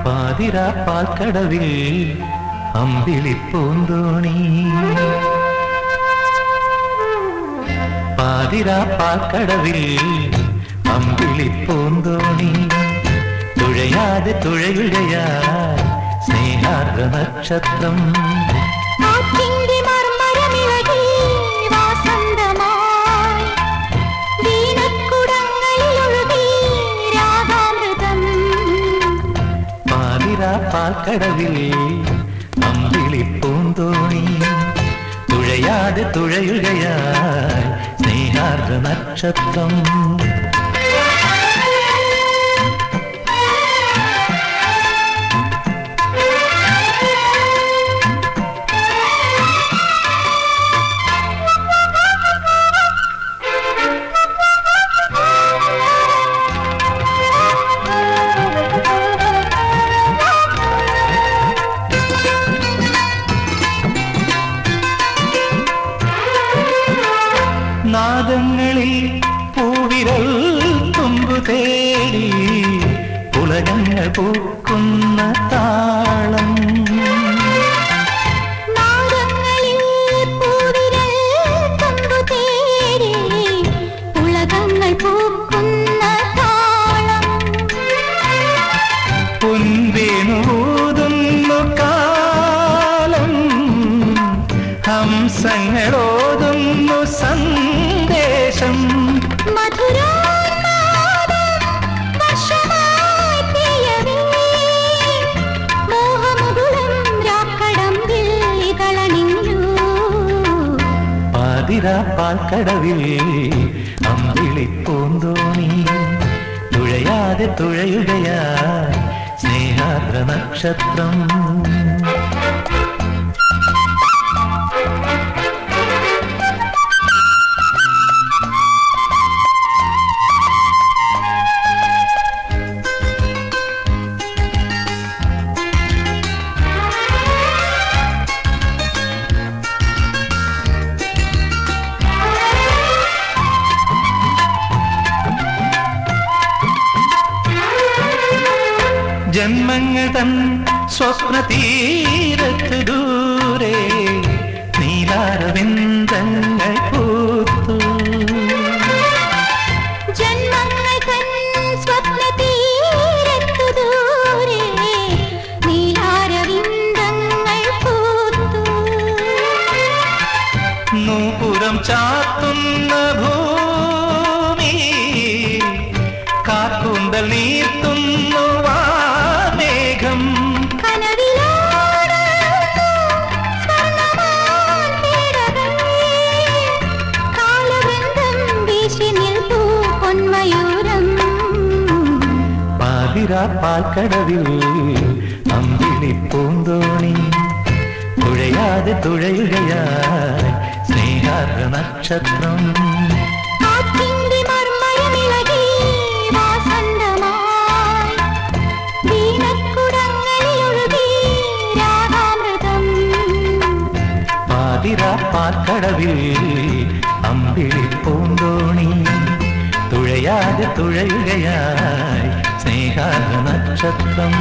പാതിരാ പാൽക്കടവിൽ അമ്പിളിപ്പൂന്തോണി പാതിരാ പാൽക്കടവിൽ അമ്പിളിപ്പൂന്തോണി തുഴയാതെ തുഴയുകയാ സ്നേഹാർദ്ര നക്ഷത്രം പാൽക്കടവിൽ അമ്പിളിപ്പൂന്തോണി തുഴയാതെ തുഴയുകയായി സ്നേഹാർദ്ര നക്ഷത്രം നാദങ്ങളിൽ പൂവിരൽ തുമ്പു തേടി ഉലകങ്ങൾ പൂക്കുന്ന താളം പൊൻവേണൂതുന്നു കാലം ഹംസങ്ങളോതുന്നു സന്ദേശം പാതിരാ പാൽക്കടവിൽ അമ്പിളിപ്പൂന്തോണി തുഴയാതെ തുഴയുകയാ സ്നേഹാർദ്ര നക്ഷത്രം ജന്മങ്ങൾ തൻ സ്വപ്നതീരത്ത് ദൂരെ നീലാരവിന്ദങ്ങൾ പൂത്തു ജന്മങ്ങൾ തൻ സ്വപ്നതീരത്ത് ദൂരെ നീലാരവിന്ദങ്ങൾ പൂത്തു നൂപുരം ചാത്തുന്ന ഭൂമി കാർക്കൂന്തൽ നീർത്തുന്നു പാതിരാ പാൽക്കടവിൽ അമ്പിളിപ്പൂന്തോണി തുഴയാതെ തുഴയുകയായി സ്നേഹാർദ്ര നക്ഷത്രം പാതിരാ പാൽക്കടവിൽ അമ്പിളിപ്പൂന്തോണി തുഴയാതെ തുഴയുകയായി സ്നേഹാർദ്ര നക്ഷത്രം